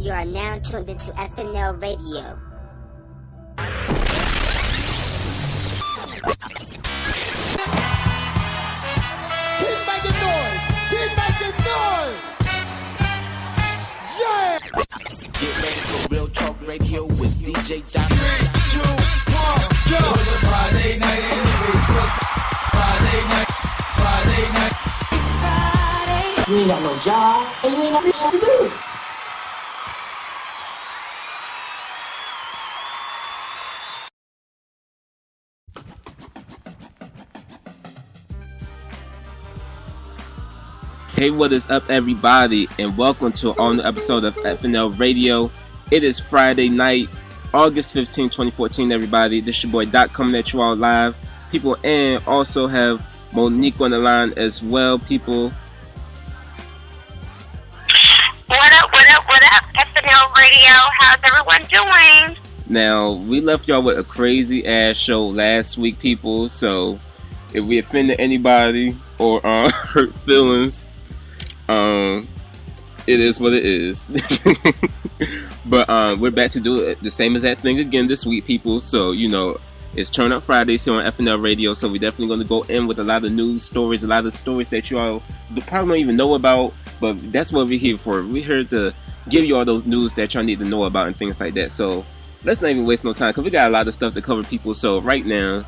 You are now tuned into FNL Radio. Keep making noise! Keep making noise! Yeah! Get ready for Real Talk Radio with DJ Doc. 3, 2, 1, go! It was a Friday night in the basement. Friday night. It's Friday. You ain't got no job, and you ain't got shit to do. Hey, what is up, everybody, and welcome to an all-new episode of FNL Radio. It is Friday night, August 15, 2014, everybody. This your boy Doc coming at you all live, people, and also have Monique on the line as well, people. What up, FNL Radio? How's everyone doing? Now, we left y'all with a crazy-ass show last week, people, so if we offended anybody or hurt feelings, it is what it is. But we're back to do it the same exact thing again this week, people. So, you know, it's Turn Up Fridays here on FNL Radio. So we're definitely going to go in with a lot of news stories, a lot of stories that you all probably don't even know about. But that's what we're here for. We're here to give you all those news that y'all need to know about and things like that. So let's not even waste no time, because we got a lot of stuff to cover, people. So right now,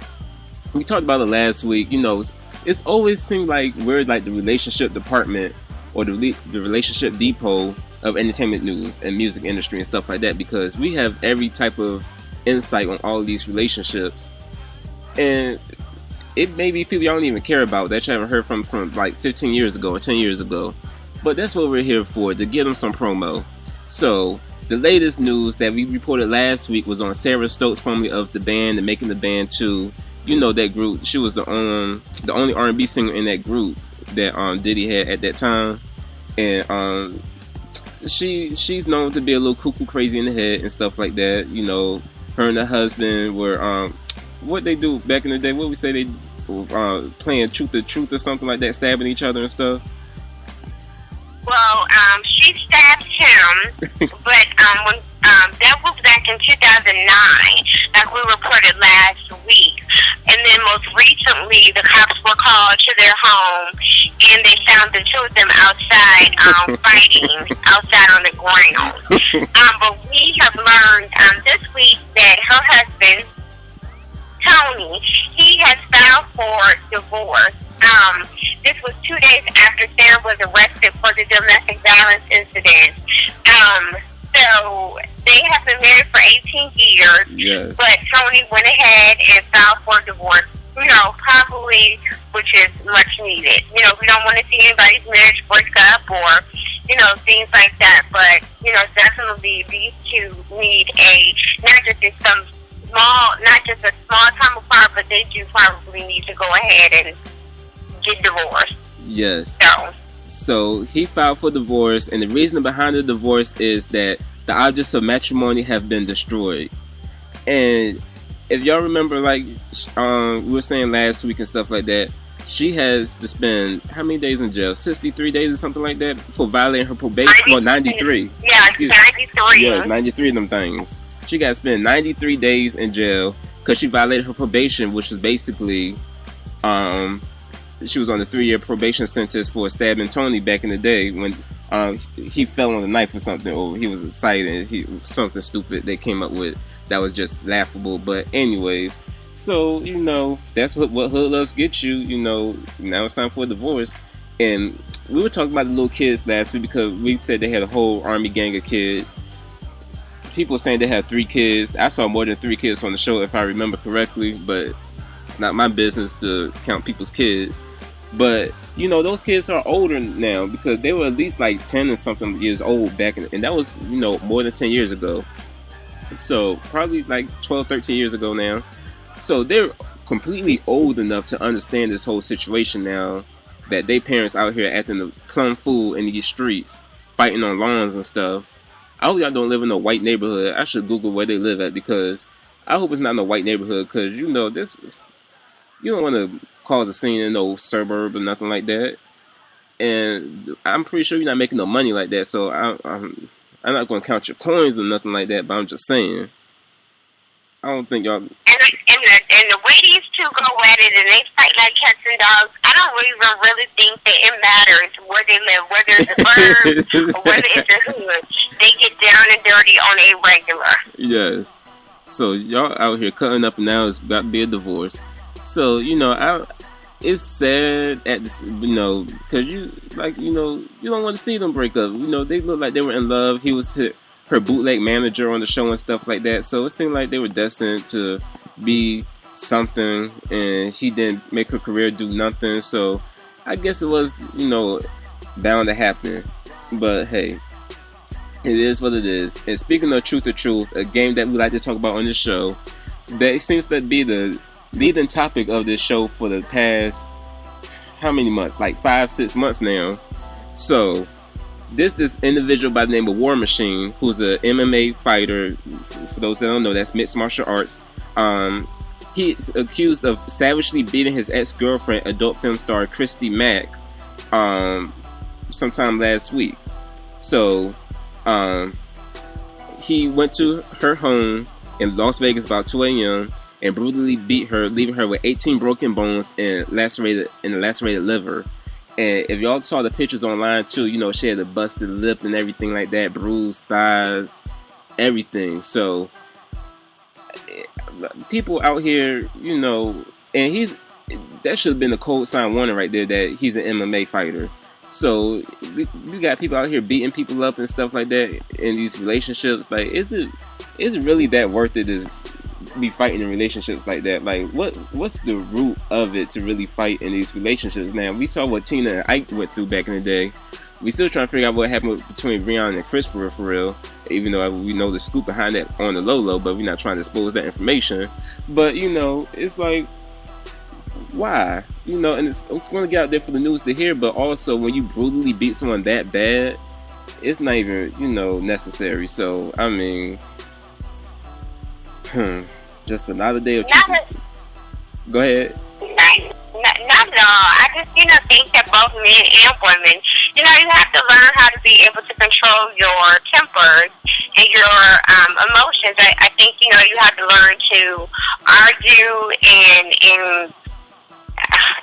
we talked about it last week. You know, it's always seemed like we're like the relationship department or the relationship depot of entertainment news and music industry and stuff like that, because we have every type of insight on all of these relationships, and it may be people y'all don't even care about that you haven't heard from like 15 years ago or 10 years ago, but that's what we're here for, to give them some promo. So the latest news that we reported last week was on Sara Stokes, formerly of the band and Making the Band 2. You know that group. She was the only R&B singer in that group that Diddy had at that time, and she's known to be a little cuckoo crazy in the head and stuff like that. You know, her and her husband were what they do back in the day, what we say, they playing truth or truth or something like that, stabbing each other and stuff. Well, she stabbed him, but when that was back in 2009, like we reported last week. And then most recently, the cops were called to their home, and they found the two of them outside, fighting outside on the ground. But we have learned this week that her husband, Tony, he has filed for divorce. This was 2 days after Sarah was arrested for the domestic violence incident. So they have been married for 18 years, yes. But Tony went ahead and filed for divorce, you know, probably, which is much needed. You know, we don't want to see anybody's marriage break up or, you know, things like that. But, you know, definitely these two need not just a small time apart, but they do probably need to go ahead and get divorced. Yes. So he filed for divorce, and the reason behind the divorce is that the objects of matrimony have been destroyed. And if y'all remember, like we were saying last week and stuff like that, she has to spend how many days in jail? 63 days or something like that for violating her probation. Well, 93. Yeah, 93. Yeah, 93 of them things. She got to spend 93 days in jail because she violated her probation, which was basically she was on a 3-year probation sentence for stabbing Tony back in the day when he fell on a knife or something, or he was excited and something stupid they came up with that was just laughable. But anyways, so you know that's what hood loves get you. You know, now it's time for a divorce. And we were talking about the little kids last week because we said they had a whole army gang of kids. People saying they had 3 kids. I saw more than 3 kids on the show if I remember correctly, but it's not my business to count people's kids. But, you know, those kids are older now because they were at least like 10 and something years old back in, and that was, you know, more than 10 years ago. So probably like 12, 13 years ago now. So they're completely old enough to understand this whole situation now, that they parents out here acting a plum fool in these streets, fighting on lawns and stuff. I hope y'all don't live in a white neighborhood. I should Google where they live at, because I hope it's not in a white neighborhood, because, you know, this, you don't want to cause a scene in no suburb or nothing like that. And I'm pretty sure you're not making no money like that, so I'm not going to count your coins or nothing like that, but I'm just saying. I don't think y'all... And the way these two go at it and they fight like cats and dogs, I don't even really think that it matters where they live, whether it's the burbs or whether it's the hood. They get down and dirty on a regular. Yes. So y'all out here cutting up and now it's about to be a divorce. So, you know, it's sad at this, you know, because you don't want to see them break up. You know, they look like they were in love. He was her bootleg manager on the show and stuff like that. So it seemed like they were destined to be something, and he didn't make her career do nothing. So I guess it was, you know, bound to happen. But hey, it is what it is. And speaking of Truth or Truth, a game that we like to talk about on this show, that seems to be the leading topic of this show for the past, how many months? Like 5-6 months now. So this individual by the name of War Machine, who's a MMA fighter, for those that don't know, that's mixed martial arts. He's accused of savagely beating his ex-girlfriend, adult film star Christy Mack, sometime last week. So he went to her home in Las Vegas about 2 a.m. and brutally beat her, leaving her with 18 broken bones and a lacerated liver. And if y'all saw the pictures online too, you know, she had a busted lip and everything like that, bruised thighs, everything. So people out here, you know, and that should have been a cold sign warning right there that he's an MMA fighter. So we got people out here beating people up and stuff like that in these relationships. Like, is it really that worth it to be fighting in relationships like that? Like, what's the root of it to really fight in these relationships? Now, we saw what Tina and Ike went through back in the day. We still trying to figure out what happened between Rihanna and Chris for real, even though we know the scoop behind that on the low, but we're not trying to expose that information. But, you know, it's like, why? You know, and it's going to get out there for the news to hear, but also when you brutally beat someone that bad, it's not even, you know, necessary. So, I mean, just another day of truth. Go ahead. Not at all. I just, you know, think that both men and women, you know, you have to learn how to be able to control your tempers and your emotions. I think, you know, you have to learn to argue and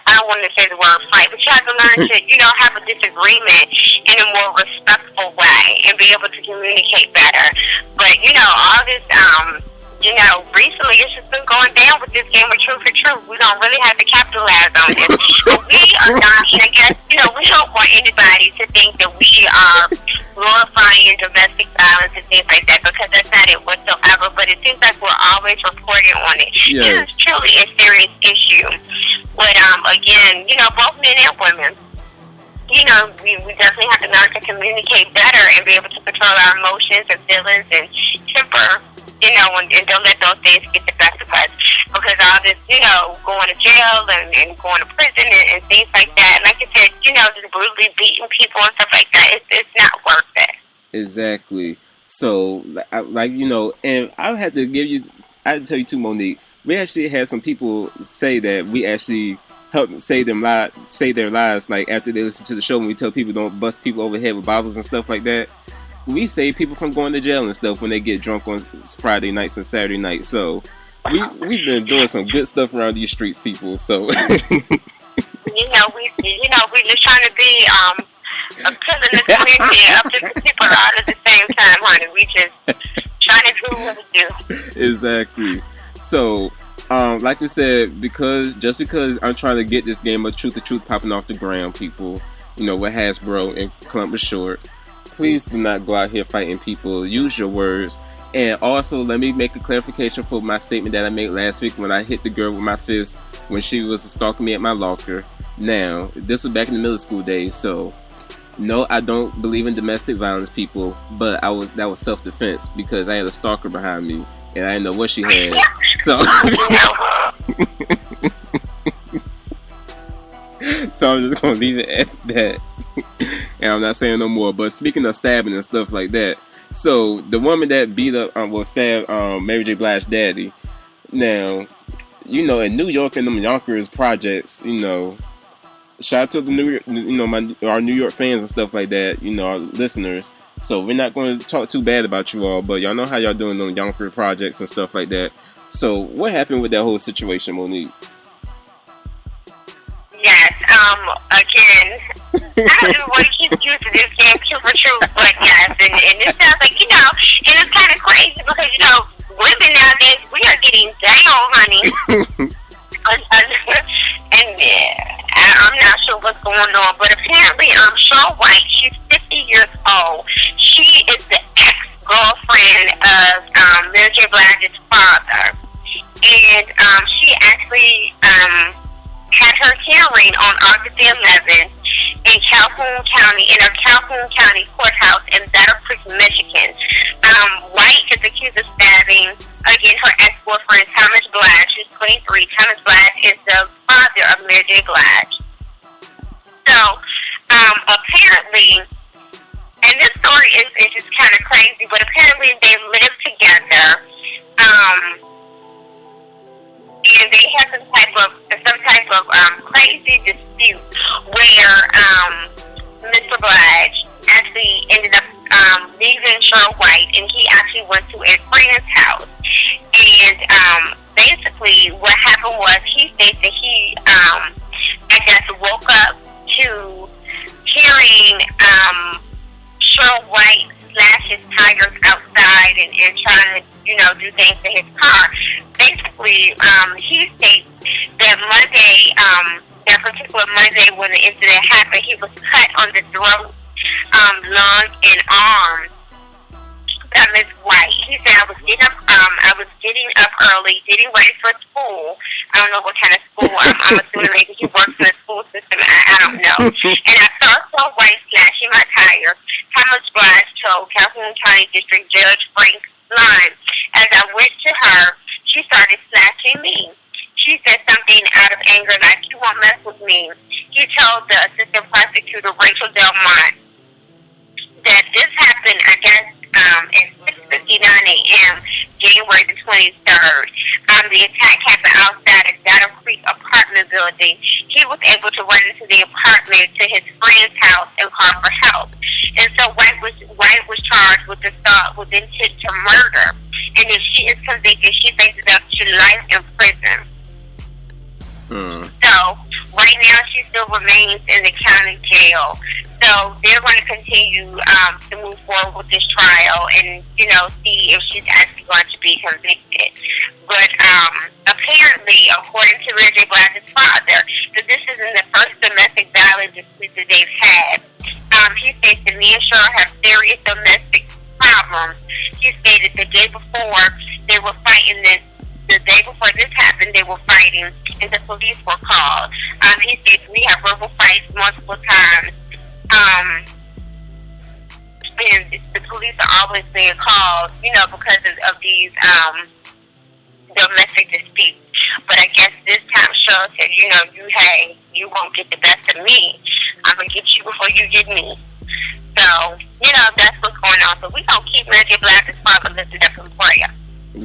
I don't want to say the word fight, but you have to learn to, you know, have a disagreement in a more respectful way and be able to communicate better. But, you know, all this, you know, recently it's just been going down with this game of Truth or Truth. We don't really have to capitalize on this. We are not, and I guess, you know, we don't want anybody to think that we are glorifying domestic violence and things like that, because that's not it whatsoever. But it seems like we're always reporting on it. Yes. This is truly a serious issue. But again, you know, both men and women, you know, we definitely have to learn to communicate better and be able to control our emotions and feelings and temper. You know, and don't let those things get the best of us. Because all this, you know, going to jail and going to prison and things like that. And like I said, you know, just brutally beating people and stuff like that, it's not worth it. Exactly. So, like, you know, and I had to tell you too, Monique, we actually had some people say that we actually helped save their lives, like, after they listen to the show, when we tell people don't bust people over the head with bottles and stuff like that. We save people from going to jail and stuff when they get drunk on Friday nights and Saturday nights. So we've been doing some good stuff around these streets, people. So we just trying to be a pillar in the community, uplifting people all at the same time, honey. We just trying to do what we do. Exactly. So, like we said, because I'm trying to get this game of Truth or Truth popping off the ground, people, you know, with Hasbro and Columbus Short, please do not go out here fighting people. Use your words. And also, let me make a clarification for my statement that I made last week when I hit the girl with my fist when she was stalking me at my locker. Now, this was back in the middle school days, so no, I don't believe in domestic violence, people, but that was self-defense because I had a stalker behind me and I didn't know what she had. So so I'm just going to leave it at that. And I'm not saying no more. But speaking of stabbing and stuff like that, so the woman that stabbed Mary J. Blige's daddy. Now, you know, in New York and them Yonkers projects, you know, shout out to the our New York fans and stuff like that, you know, our listeners. So we're not going to talk too bad about you all, but y'all know how y'all doing on Yonkers projects and stuff like that. So what happened with that whole situation, Monique? Yes, again, I don't know what keeps using this game super true, but yes, and it sounds like, you know, and it's kind of crazy because, you know, women nowadays, we are getting down, honey. And I'm not sure what's going on, but apparently, Shawn White, she's 50 years old. She is the ex-girlfriend of Mary J. Blige's father. And she actually had her hearing on August 11th in Calhoun County, in her Calhoun County courthouse in Battle Creek, Michigan. White is accused of stabbing, again, her ex-boyfriend, Thomas Blige, who's 23. Thomas Blige is the father of Mary J. Blige. So, apparently, and this story is just kind of crazy, but apparently they lived together, and they had some type of crazy dispute where Mr. Blige actually ended up leaving Shawn White, and he actually went to a friend's house. And basically, what happened was he stated that he, I guess, woke up to hearing Shawn White slash his tires outside and trying to, you know, do things to his car. Basically, he states that Monday, that particular Monday when the incident happened, he was cut on the throat, lung, and arm by Miss White. He said, I was getting up early, getting ready for school. I don't know what kind of school. I'm assuming maybe he works in the school system. I don't know. And I saw Shawn White slashing my tire. Thomas Blige told Calhoun County District Judge Frank Lyon. As I went to her, she started slashing me. She said something out of anger like, you won't mess with me. He told the assistant prosecutor, Rachel Delmont, that this happened, I guess, at 6:59 a.m., January the 23rd. The attack happened outside a Battle Creek apartment building. He was able to run into the apartment to his friend's house and call for help. And so White was charged with assault with intent to murder. And if she is convicted, she faces up to life in prison. So right now she still remains in the county jail. So they're going to continue to move forward with this trial and, you know, see if she's actually going to be convicted. But apparently, according to Mary J. Blige's father, that this isn't the first domestic violence dispute that they've had. He states that me and Sharon have serious domestic problems. He stated the day before they were fighting this. The day before this happened, they were fighting, and the police were called. He states we have verbal fights multiple times. And the police are always being called, you know, because of these domestic disputes. But I guess this time Shawn said, you know, you won't get the best of me. I'm going to get you before you get me. So, you know, that's what's going on. So we're going to keep Mary J. Blige's father lifted up in prayer,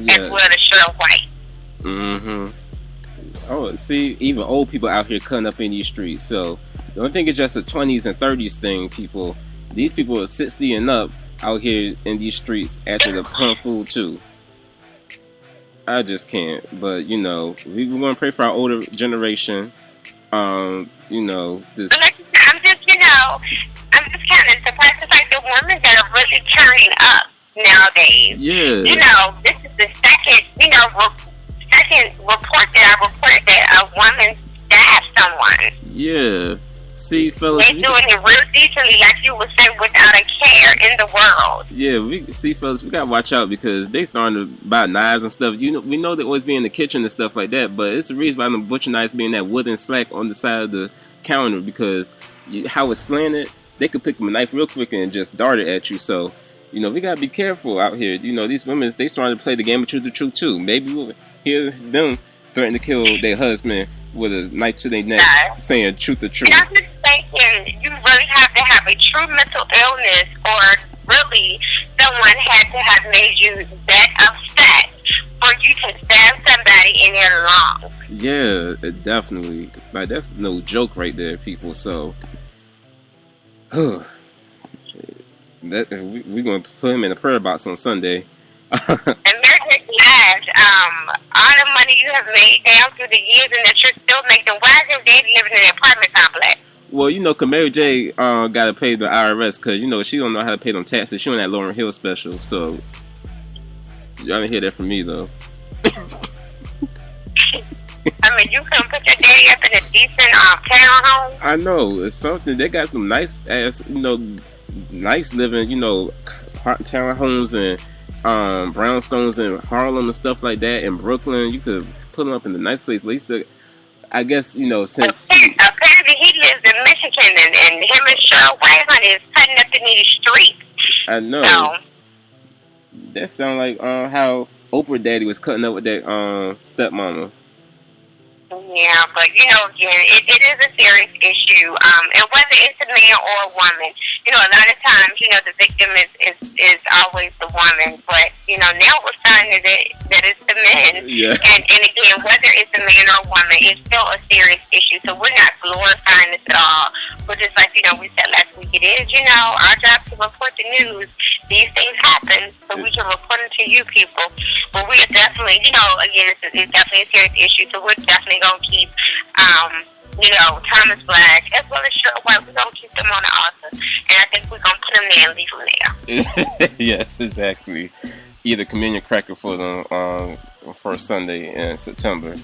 as well as Shawn White. Oh, see, even old people out here cutting up in these streets. So the only thing is just a 20s and 30s thing, people. These people are 60 and up out here in these streets acting a punk fool too. I just can't. But, you know, we want to pray for our older generation. You know, this. I'm just kind of surprised. It's like the women that are really turning up nowadays. Yeah. You know, this is the second report that I reported that a woman stabbed someone. Yeah. See, fellas, they doing it real decently, like you would say, without a care in the world. Yeah, fellas, we gotta watch out because they starting to buy knives and stuff. You know, we know they always be in the kitchen and stuff like that, but it's the reason why them butcher knives being that wooden slack on the side of the counter because how it's slanted, they could pick up a knife real quick and just dart it at you. So, you know, we gotta be careful out here. You know, these women, they starting to play the game of truth or truth too. Maybe we'll hear them threaten to kill their husband with a knife to their neck, saying truth or truth. And I'm just thinking, you really have to have a true mental illness, or really someone had to have made you that upset for you to stab somebody in their lungs. Yeah, definitely. Like, that's no joke right there, people. So, We're going to put him in a prayer box on Sunday. And Mary Blige, all the money you have made down through the years and that you're still making, why is your daddy living in an apartment complex? Well, you know, 'cause Mary J got to pay the IRS because, you know, she don't know how to pay them taxes. She on that Lauryn Hill special, so y'all didn't hear that from me, though. I mean, you couldn't put your daddy up in a decent townhome? I know. It's something. They got some nice-ass, you know, nice living, you know, townhomes and brownstones in Harlem and stuff like that. In Brooklyn, you could put them up in a nice place. But at least, I guess, you know, since... Apparently he lives in Michigan, and him and Cheryl Wayman is cutting up in these streets. I know. So, that sounds like how Oprah daddy was cutting up with that stepmama. yeah, but, you know, again, it is a serious issue. And whether it's a man or a woman, you know, a lot of times, you know, the victim is always the woman. But, you know, now we're finding that it's the men. Yeah. And again, whether it's a man or a woman, it's still a serious issue. So we're not glorifying this at all. But just like, you know, we said last week, it is, you know, our job to report the news. These things happen, so we can report them to you people. But we are definitely, you know, again, it's definitely a serious issue. So we're definitely going to keep, you know, Thomas Black, as well as Cheryl White, we're going to keep them on the altar. And I think we're going to put them there and leave them there. Yes, exactly. Eat a communion cracker for them for Sunday in September.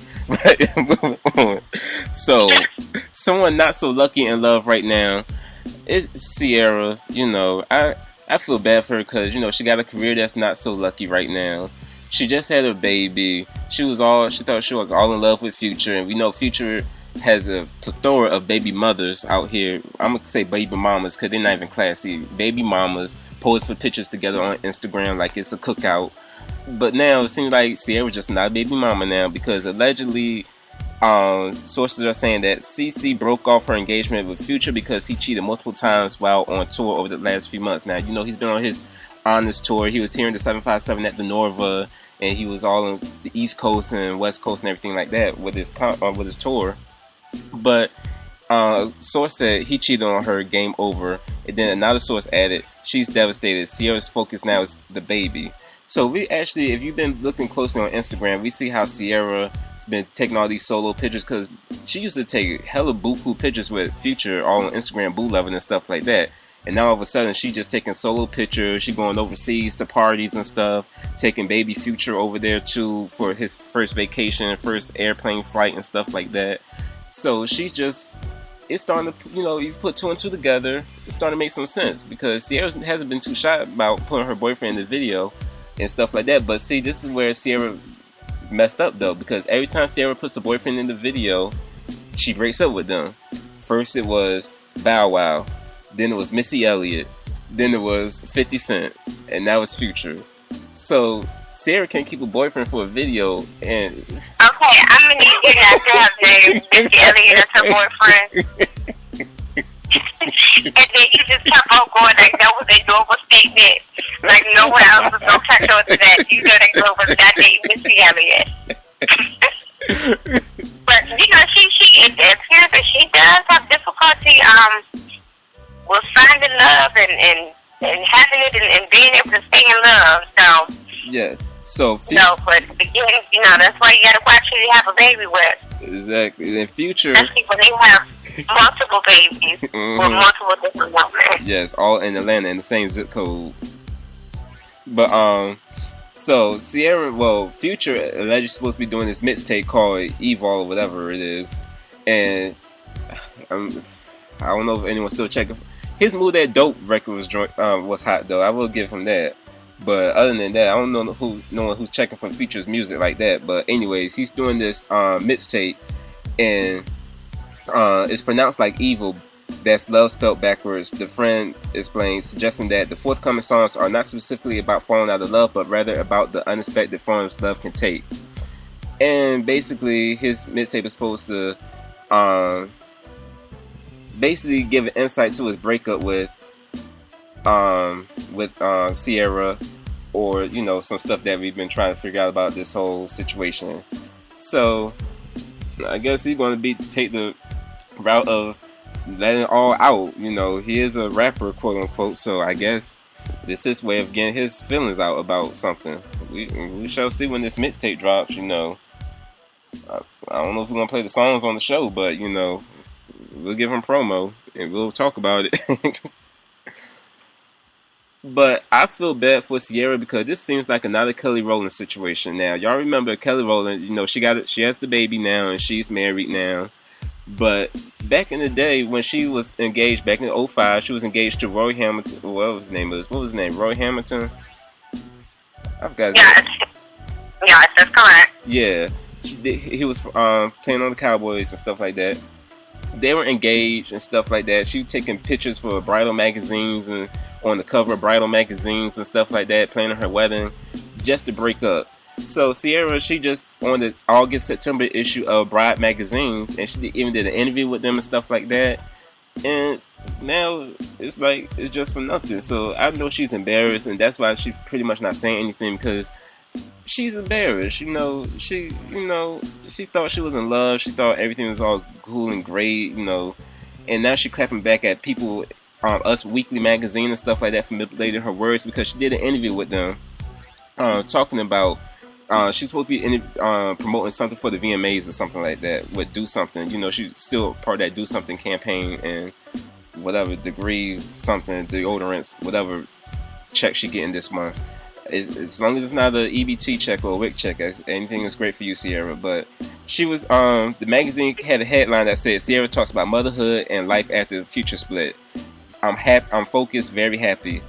So, someone not so lucky in love right now is Ciara. You know, I feel bad for her because, you know, she got a career that's not so lucky right now. She just had a baby. She thought she was all in love with Future, and we know Future has a plethora of baby mothers out here. I'm gonna say baby mamas because they're not even classy. Baby mamas pose for pictures together on Instagram like it's a cookout. But now it seems like Ciara's just not a baby mama now because allegedly, sources are saying that CeCe broke off her engagement with Future because he cheated multiple times while on tour over the last few months. Now, you know, he's been on his Honest tour. He was here in the 757 at the Norva, and he was all on the East Coast and West Coast and everything like that with his tour. But source said he cheated on her, game over. And then another source added, she's devastated. Ciara's focus now is the baby. So we actually, if you've been looking closely on Instagram, we see how Ciara has been taking all these solo pictures because she used to take hella buku pictures with Future all on Instagram, boo loving and stuff like that. And now all of a sudden she just taking solo pictures. She going overseas to parties and stuff, taking baby Future over there too for his first vacation, first airplane flight and stuff like that. So she just, it's starting to, you know, you put two and two together, it's starting to make some sense because Ciara hasn't been too shy about putting her boyfriend in the video and stuff like that. But see, this is where Ciara messed up though, because every time Ciara puts a boyfriend in the video, she breaks up with them. First it was Bow Wow, then it was Missy Elliott, then it was 50 Cent, and now it's Future. So Ciara can't keep a boyfriend for a video, and okay, I'm gonna need you not to have names Missy Elliott as her boyfriend. And then you just kept on going like that was a normal statement. Like no one else was gonna catch on to that. You know that girl was that name Missy Elliott. But you know, it appears that she does have difficulty with finding love and having it and being able to stay in love. So yeah. So but again, you know, that's why you gotta watch who you have a baby with. Exactly. And Future, especially when they have multiple babies with multiple different women. Yes, all in Atlanta in the same zip code. But so Ciara, Future allegedly supposed to be doing this mixtape called Evil or whatever it is, and I don't know if anyone's still checking. His Move That Dope record was hot though. I will give him that. But other than that, I don't know no one who's checking for Future's music like that. But anyways, he's doing this mixtape, and it's pronounced like evil. That's love spelled backwards. The friend explains, suggesting that the forthcoming songs are not specifically about falling out of love, but rather about the unexpected forms love can take. And basically, his mixtape is supposed to basically give an insight to his breakup with Ciara, or you know, some stuff that we've been trying to figure out about this whole situation. So I guess he's going to take the route of letting it all out. You know, he is a rapper, quote unquote, so I guess this is his way of getting his feelings out about something. We shall see when this mixtape drops. You know, I don't know if we're gonna play the songs on the show, but you know, we'll give him promo and we'll talk about it. But I feel bad for Ciara because this seems like another Kelly Rowland situation. Now, y'all remember Kelly Rowland? You know, she has the baby now and she's married now. But back in the day when she was engaged, back in 2005, she was engaged to Roy Hamilton. What was his name? Roy Hamilton? I forgot. Yeah, that's correct. Yeah, he was playing on the Cowboys and stuff like that. They were engaged and stuff like that. She was taking pictures for bridal magazines and on the cover of bridal magazines and stuff like that, planning her wedding, just to break up. So Ciara, she just on the August-September issue of Bride magazines, and she even did an interview with them and stuff like that. And now it's like it's just for nothing. So I know she's embarrassed, and that's why she's pretty much not saying anything because she's embarrassed. She thought she was in love. She thought everything was all cool and great, and now she clapping back at people, Us Weekly magazine and stuff like that, for manipulating her words because she did an interview with them, talking about she's supposed to be promoting something for the VMAs or something like that. With Do Something, she's still part of that Do Something campaign and whatever degree something deodorants, whatever check she getting this month. As long as it's not an EBT check or a WIC check, anything is great for you, Ciara. But she was, the magazine had a headline that said, Ciara talks about motherhood and life after the Future split. I'm focused, very happy.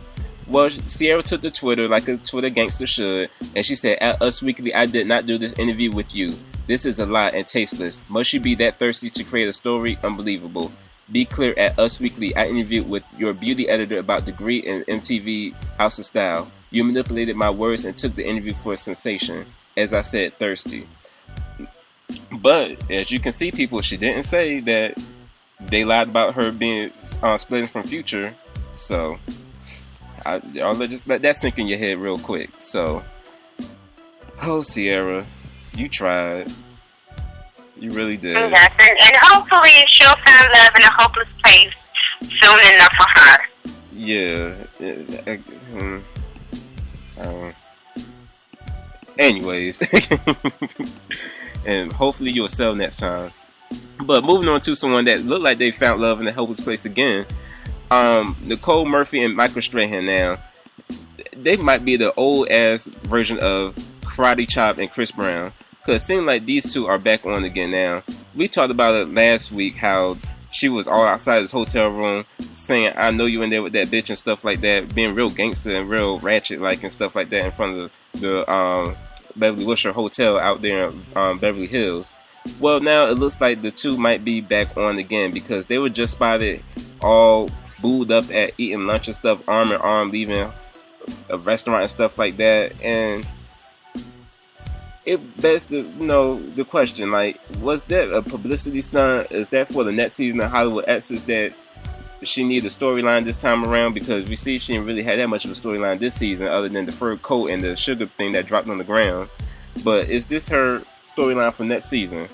Well, Ciara took to Twitter like a Twitter gangster should, and she said, at Us Weekly, I did not do this interview with you. This is a lie and tasteless. Must you be that thirsty to create a story? Unbelievable. Be clear, at Us Weekly, I interviewed with your beauty editor about Degree and MTV House of Style. You manipulated my words and took the interview for a sensation. As I said, thirsty. But, as you can see, people, she didn't say that they lied about her being splitting from Future. So, I'll just let that sink in your head real quick. So, oh, Ciara, you tried. You really did. Yes, and hopefully she'll find love in a hopeless place soon enough for her. Yeah. Anyways, and hopefully you'll sell next time. But moving on to someone that looked like they found love in a hopeless place again, Nicole Murphy and Michael Strahan. Now, they might be the old ass version of Karate Chop and Chris Brown, because it seems like these two are back on again now. We talked about it last week, how she was all outside his hotel room saying, I know you in there with that bitch and stuff like that, being real gangster and real ratchet like and stuff like that in front of the Beverly Wilshire Hotel out there in Beverly Hills. Well, now it looks like the two might be back on again because they were just spotted all booed up at eating lunch and stuff, arm in arm, leaving a restaurant and stuff like that. And it begs the question, like, was that a publicity stunt? Is that for the next season of Hollywood Exes that she needed a storyline this time around? Because we see she didn't really have that much of a storyline this season other than the fur coat and the sugar thing that dropped on the ground. But is this her storyline for next season?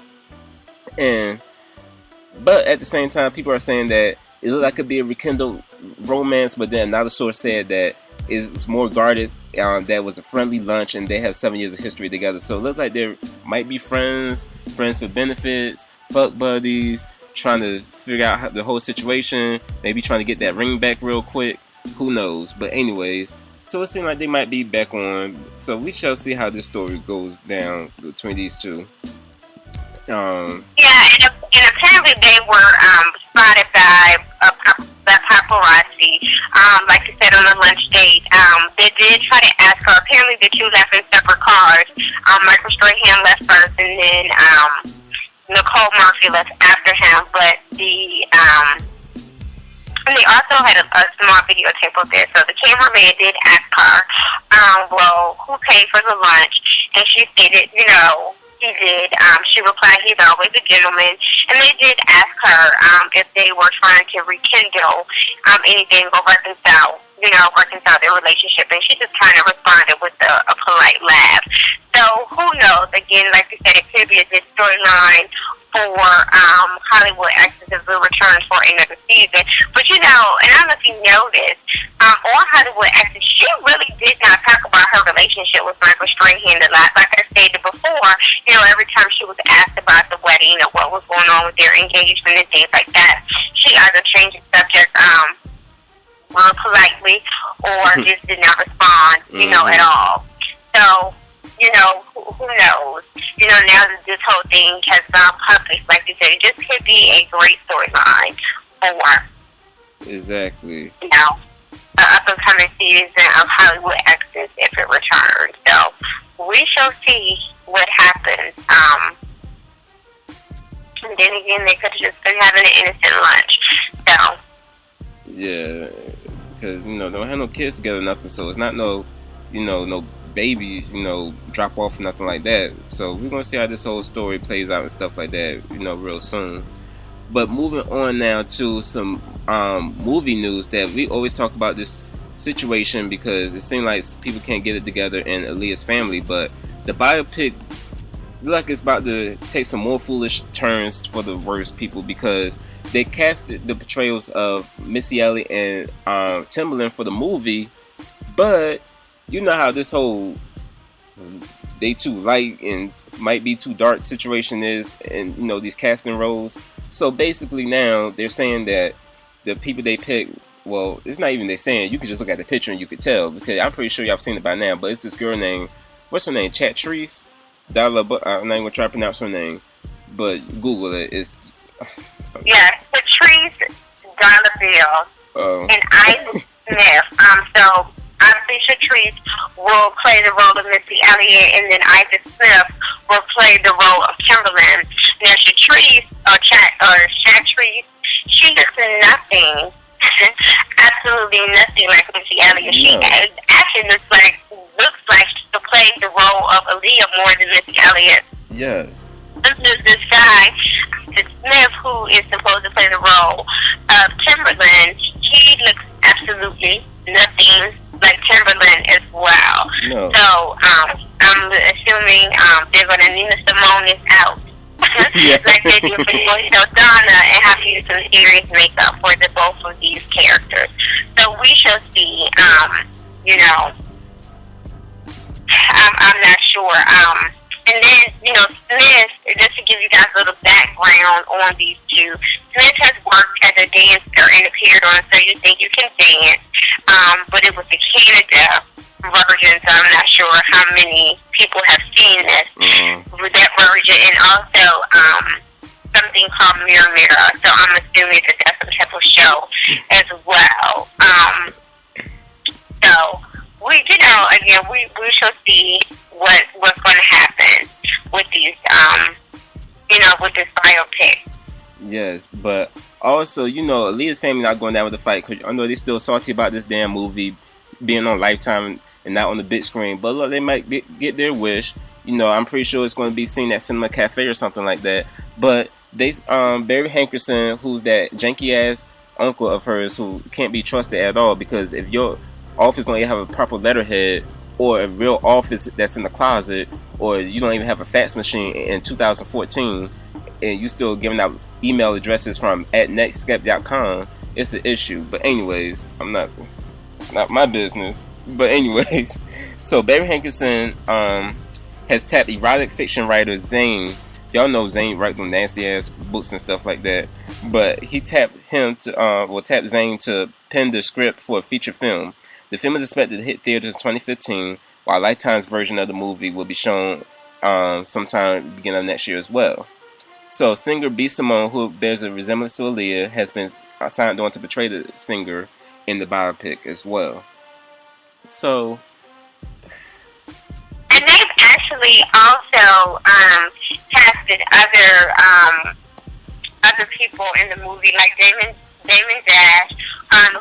But at the same time, people are saying that it looked like it could be a rekindled romance, but then another source said that it was more guarded, that was a friendly lunch, and they have 7 years of history together. So it looks like they might be friends with benefits, fuck buddies, trying to figure out the whole situation, maybe trying to get that ring back real quick. Who knows? But anyways, so it seems like they might be back on. So we shall see how this story goes down between these two. Yeah, and apparently they were spotted by paparazzi, like you said, on a lunch date. They did try to ask her. Apparently the two left in separate cars. Michael Strahan left first, and then Nicole Murphy left after him. But and they also had a small videotape of this. So the cameraman did ask her, well, who paid for the lunch? And she stated, he did. She replied, he's always a gentleman. And they did ask her if they were trying to rekindle anything or reconcile their relationship. And she just kind of responded with a polite laugh. So who knows? Again, like you said, it could be a good storyline for Hollywood Exes will return for another season. But and I don't know if you noticed, on Hollywood Exes, she really did not talk about her relationship with Michael Strahan a lot. Like I stated before, every time she was asked about the wedding or what was going on with their engagement and things like that, she either changed the subject politely or just did not respond, at all. So, who knows? Now that this whole thing has gone public, like you said, it just could be a great storyline for exactly. An up and coming season of Hollywood Exes if it returns. So we shall see what happens. And then again, they could have just been having an innocent lunch. So yeah, because don't have no kids together, nothing. So it's not no babies, drop off or nothing like that. So we're gonna see how this whole story plays out and stuff like that, real soon. But moving on now to some movie news that we always talk about this situation because it seems like people can't get it together in Aaliyah's family. But the biopic look like it's about to take some more foolish turns for the worst people because they casted the portrayals of Missy Elliott and Timbaland for the movie, but you know how this whole they too light and might be too dark situation is, and these casting roles. So basically now they're saying that the people they pick, well, it's not even they're saying, you can just look at the picture and you could tell, because I'm pretty sure y'all have seen it by now, but it's this girl named, what's her name, Chatrice? I'm not even going to try to pronounce her name, but Google it. It's Patrice Darlabelle and Isaac Smith. So obviously Chatrice will play the role of Missy Elliott, and then Isaac Smith will play the role of Timbaland. Now Chatrice, Chatrice, she looks nothing, absolutely nothing like Missy Elliott. She actually looks like she'll play the role of Aaliyah more than Missy Elliott. Yes. This guy, Smith, who is supposed to play the role of Timbaland, he looks absolutely nothing like Timbaland as well. No. So I'm assuming they're going to Nina Simone this out. Like they do for Donna, and have to use some serious makeup for both of these characters. So we shall see. I'm not sure. And then, Smith, just to give you guys a little background on these two, Smith has worked as a dancer and appeared on So You Think You Can Dance, but it was the Canada version, so I'm not sure how many people have seen this with that version, and also something called Mirror Mirror, so I'm assuming that that's some type of show as well. So we shall see what's going to happen with these, with this biopic. Yes, but also, Aaliyah's family not going down with the fight because I know they're still salty about this damn movie being on Lifetime and not on the big screen. But look, they might get their wish. I'm pretty sure it's going to be seen at Cinema Cafe or something like that. But they, Barry Hankerson, who's that janky ass uncle of hers who can't be trusted at all, because if your office don't even have a proper letterhead or a real office that's in the closet, or you don't even have a fax machine in 2014 and you still giving out email addresses from @nextstep.com, it's an issue. But anyways, it's not my business. But anyways, so Barry Hankerson has tapped erotic fiction writer Zane. Y'all know Zane writes them nasty ass books and stuff like that. But he tapped Zane to pen the script for a feature film. The film is expected to hit theaters in 2015, while Lifetime's version of the movie will be shown sometime beginning of next year as well. So singer B. Simone, who bears a resemblance to Aaliyah, has been signed on to portray the singer in the biopic as well. So, and they've actually also casted other people in the movie, like Damon Dash,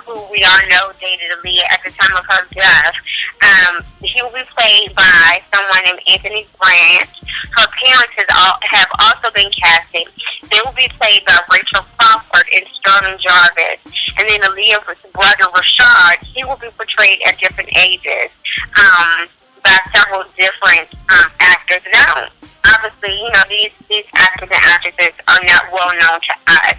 who we all know dated Aaliyah at the time of her death. He will be played by someone named Anthony Grant. Her parents have also been casted. They will be played by Rachel Crawford and Sterling Jarvis. And then Aaliyah's brother Rashad, he will be portrayed at different ages by several different actors. And I obviously, these actors and actresses are not well known to us.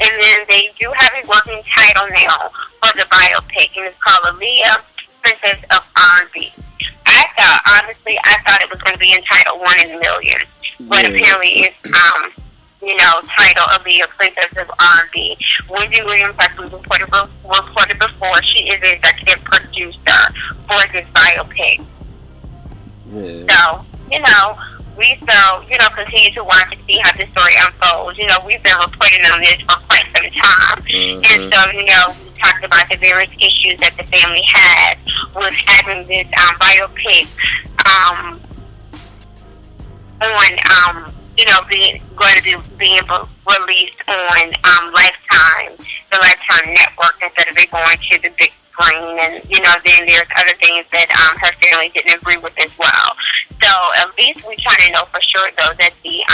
And then they do have a working title now for the biopic, and it's called Aaliyah, Princess of R&B. I thought it was going to be entitled One in a Million, but apparently it's titled Aaliyah, Princess of R&B. Wendy Williams, like we reported before, she is the executive producer for this biopic. Yeah. So, we still, continue to watch and see how this story unfolds. We've been reporting on this for quite some time. And so, we talked about the various issues that the family had with having this biopic being released on Lifetime, the Lifetime network, instead of it going to the big screen. And, then there's other things that her family didn't agree with as well. So at least we're trying to know for sure, though, that the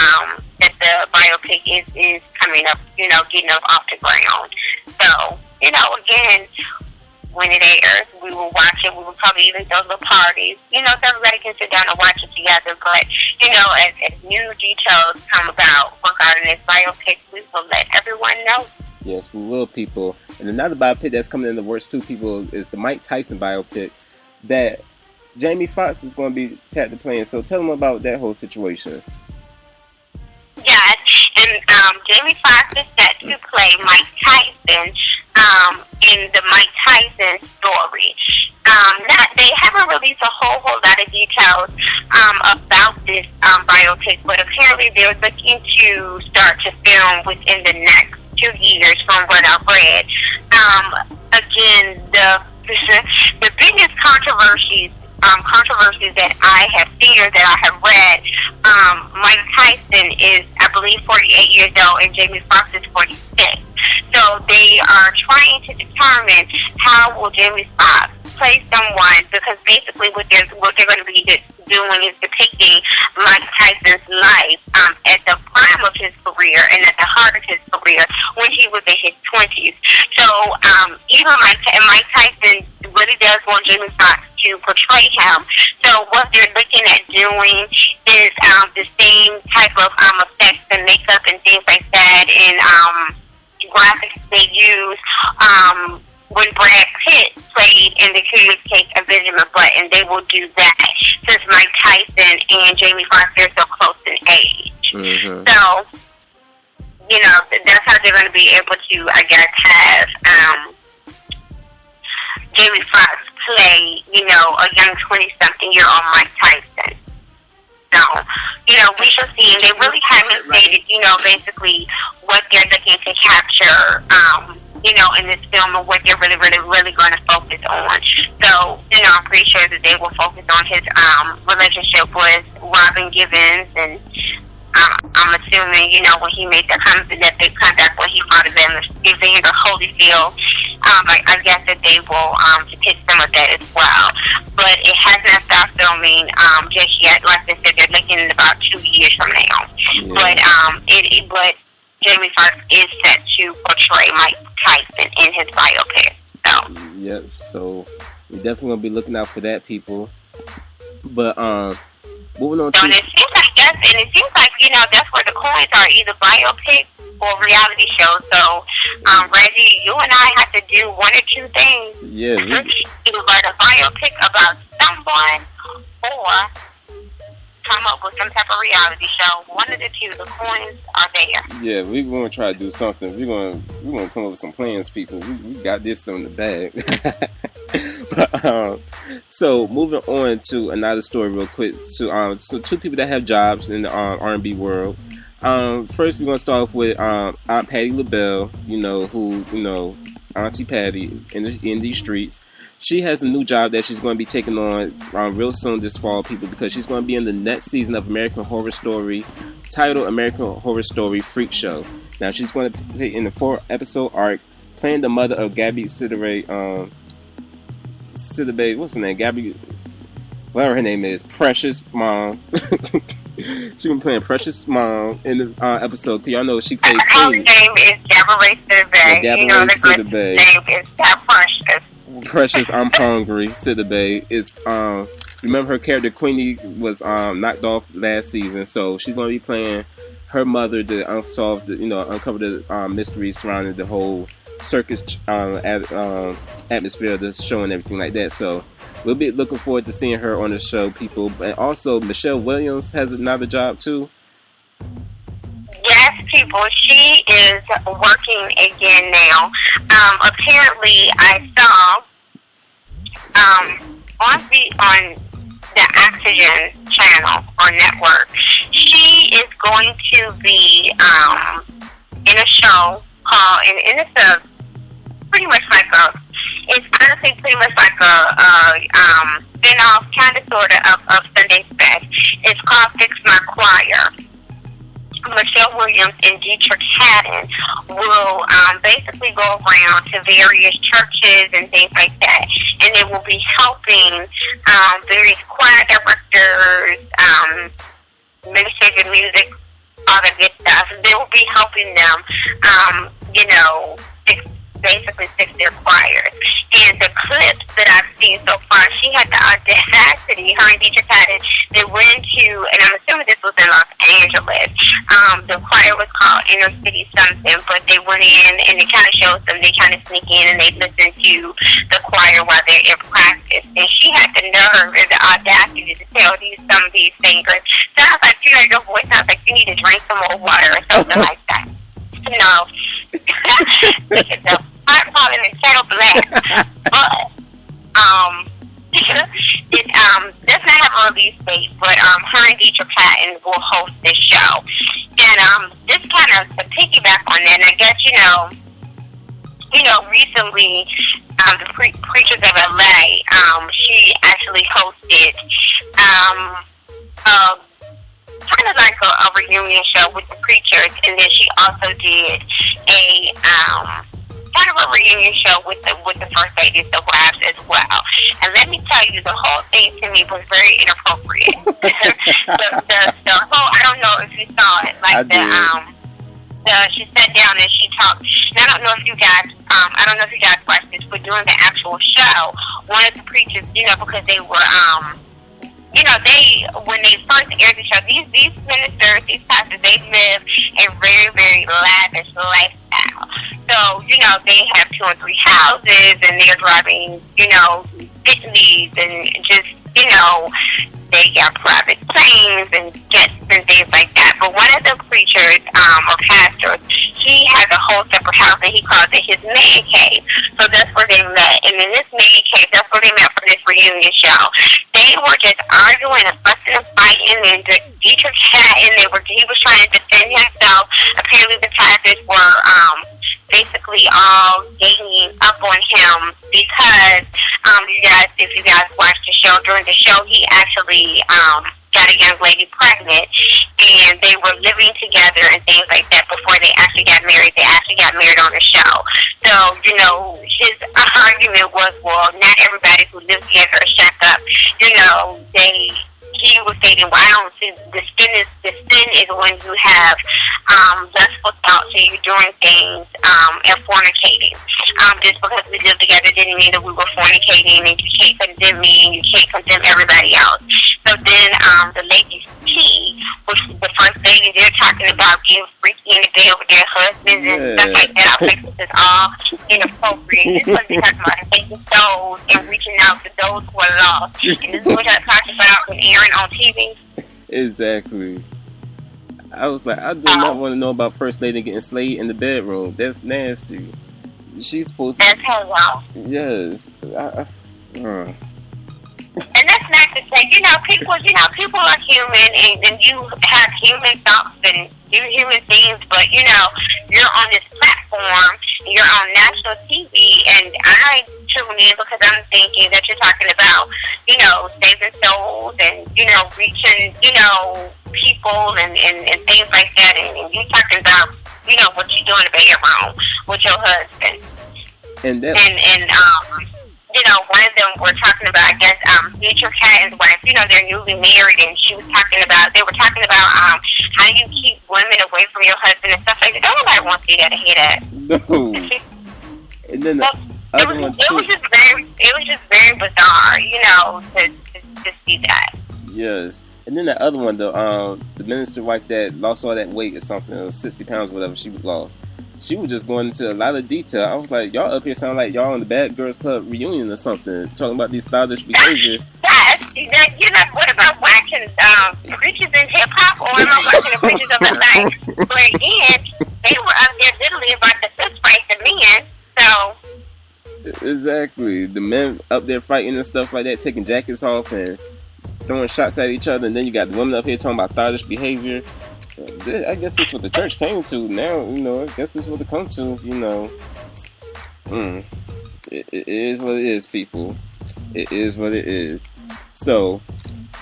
biopic is coming up, getting up off the ground. So, again, when it airs, we will watch it. We will probably even throw little parties. So everybody can sit down and watch it together. But, as new details come about regarding this biopic, we will let everyone know. Yes, we will, people. And another biopic that's coming in the works, too, people, is the Mike Tyson biopic that Jamie Foxx is going to be tapped to playing. So tell them about that whole situation. Yes, and Jamie Foxx is set to play Mike Tyson in the Mike Tyson story. They haven't released a whole lot of details about this biopic, but apparently they're looking to start to film within the next 2 years from what I've read. Again, the biggest controversies that I have seen or that I have read, Mike Tyson is, I believe, 48 years old and Jamie Foxx is 46. So they are trying to determine how will Jamie Foxx play someone, because basically what they're going to be doing is depicting Mike Tyson's life at the prime of his career and at the heart of his career when he was in his 20s. So even Mike Tyson really does want Jamie Foxx to portray him. So what they're looking at doing is the same type of effects and makeup and things like that, and graphics they use when Brad Pitt played in The Curious Case of Benjamin Button. They will do that since Mike Tyson and Jamie Foxx are so close in age. So, that's how they're going to be able to, I guess, have Jamie Foxx play, a young 20-something-year-old Mike Tyson. So, we shall see. And they really haven't stated, basically what they're looking to capture, in this film, and what they're really, really, really going to focus on. So, I'm pretty sure that they will focus on his relationship with Robin Givens, and I'm assuming, when he made that big comeback when he fought Evander Holyfield, I guess that they will depict some of that as well. But it has not stopped filming just yet. Like I said, they're looking at about 2 years from now. Yeah. But Jamie Foxx is set to portray Mike Tyson in his biopic. So. Yep. So we're definitely gonna be looking out for that, people. But moving on to. And it seems like that's where the coins are, either biopic or reality shows. So, Reggie, you and I have to do one or two things. Yeah. Either write a biopic about someone or come up with some type of reality show. One of the two, the coins are there. Yeah, we're going to try to do something. We're going to come up with some plans, people. We got this in the bag. But, so moving on to another story real quick. So two people that have jobs in the R&B world. First, we're going to start off with Aunt Patti LaBelle, who's, Auntie Patti in these streets. She has a new job that she's going to be taking on real soon this fall, people, because she's going to be in the next season of American Horror Story, titled American Horror Story Freak Show. Now, she's going to play in the 4-episode arc, playing the mother of Gabby Sidibe, what's her name? Gabby, whatever her name is, Precious Mom. She's been playing Precious Mom in the episode. Cause y'all know she played her name is Gabrielle Sidibe. The name is Precious. Precious, I'm hungry. Sidibe is remember her character Queenie was knocked off last season, so she's going to be playing her mother to uncover the mystery surrounding the whole circus atmosphere of the show and everything like that. So we'll be looking forward to seeing her on the show, people. And also, Michelle Williams has another job too. Yes, people. She is working again now. Apparently, I saw on the Oxygen channel or network, she is going to be in a show called, and it's pretty much like it's honestly pretty much like a spin-off, kind of sort of Sunday's Best. It's called Fix My Choir. Michelle Williams and Dietrich Haddon will basically go around to various churches and things like that, and they will be helping various choir directors, ministers of music, all that good stuff. They will be helping them, basically fix their choirs. And the clips that I've seen so far, she had the audacity, her and Dietrich Haddon, they went into, and I'm assuming this was in Los Angeles, the choir was called Inner City something, but they went in and it kind of shows them, they kind of sneak in and they listen to the choir while they're in practice. And she had the nerve and the audacity to tell some of these singers, sounds like, your voice sounds like you need to drink some more water or something like that. No. The heart falling is kettle black. But does not have a release date, but her and Dietrich Haddon will host this show. And this kind of to piggyback on that, and I guess recently the Preachers of LA, she actually hosted kind of like a reunion show with the Preachers, and then she also did a kind of a reunion show with the First Ladies, the wives as well. And let me tell you, the whole thing to me was very inappropriate. the whole, I don't know if you saw it, like she sat down and she talked. And I don't know if you guys watched this, but during the actual show, one of the preachers, because they were when they first aired the show, these ministers, these pastors, they live a very, very lavish lifestyle. So, they have 2 and 3 houses, and they're driving, Bentleys, and just, they got private planes and jets and things like that. But one of the preachers, or pastors, he has a whole separate house, and he calls it his man cave. So that's where they met. And in this man cave, that's where they met for this reunion show. They were just arguing and fussing and fighting, and Dietrich Haddon, he was trying to defend himself. Apparently the pastors were basically all ganging up on him because if you guys watched the show, during the show he actually got a young lady pregnant, and they were living together and things like that before they actually got married. They actually got married on the show. So, his argument was, well, not everybody who lives together is shacked up. He was stating, well, I don't see the sin is when you have lustful thoughts and you're doing things and fornicating. Just because we live together didn't mean that we were fornicating, and you can't condemn me and you can't condemn everybody else. So then the ladies T, which is the first lady, they're talking about getting freaky in the bed with their husbands and stuff like that. I think this is all inappropriate. This is what they're talking about, taking souls and reaching out to those who are lost. And this is what I talked about with Aaron on TV. Exactly. I was like, I do not want to know about First Lady getting slayed in the bedroom. That's nasty. She's supposed to. That's her wow. Yes. And that's not to say, people are human, and you have human thoughts and do human things, but, you're on this platform, you're on national TV, and I tune in because I'm thinking that you're talking about, saving souls and, reaching, people and things like that, and you're talking about, what you do in the bedroom with your husband. And one of them were talking about, I guess, Dietrich Haddon's wife, they're newly married, and they were talking about how do you keep women away from your husband and stuff like that. Nobody wants to see that or hear that. No. And then the other one too. It was just very bizarre, to see that. Yes. And then that other one, the minister wife that lost all that weight or something, or 60 pounds, whatever she lost. She was just going into a lot of detail. I was like, y'all up here sound like y'all on the Bad Girls Club reunion or something, talking about these stylish behaviors. Yes. You know, what about watching Preachers in Hip Hop, or am I watching the Preachers of the Life? Where again, they were up there literally about to fist fight the men. So. Exactly. The men up there fighting and stuff like that, taking jackets off and throwing shots at each other, and then you got the women up here talking about stylish behavior. I guess that's what the church came to now, you know. I guess that's what it come to, you know. It is what it is, people. It is what it is. So,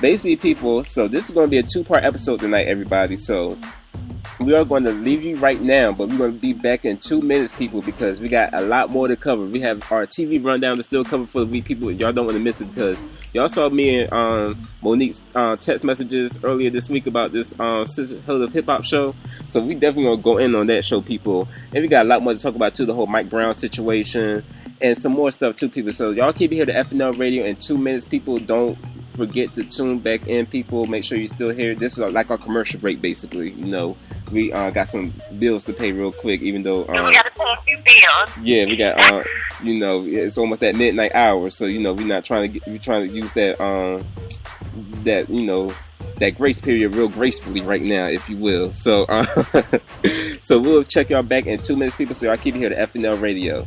basically, people, so this is going to be a 2-part episode tonight, everybody. So, we are going to leave you right now, but we're going to be back in 2 minutes, people, because we got a lot more to cover. We have our TV rundown to still cover for the week, people. Y'all don't want to miss it, because y'all saw me and Monique's text messages earlier this week about this Sisterhood of Hip Hop show. So we definitely going to go in on that show, people. And we got a lot more to talk about, too, the whole Mike Brown situation and some more stuff, too, people. So y'all keep it here to FNL Radio in 2 minutes, people. Don't forget to tune back in, people. Make sure you still here. This is like our commercial break, basically, you know. We got some bills to pay real quick, even though we gotta pay a few bills. Yeah, we got you know, it's almost that midnight hour, so you know we're trying to use that that, you know, that grace period real gracefully right now, if you will. So so we'll check y'all back in 2 minutes, people. So y'all keep it here to FNL Radio.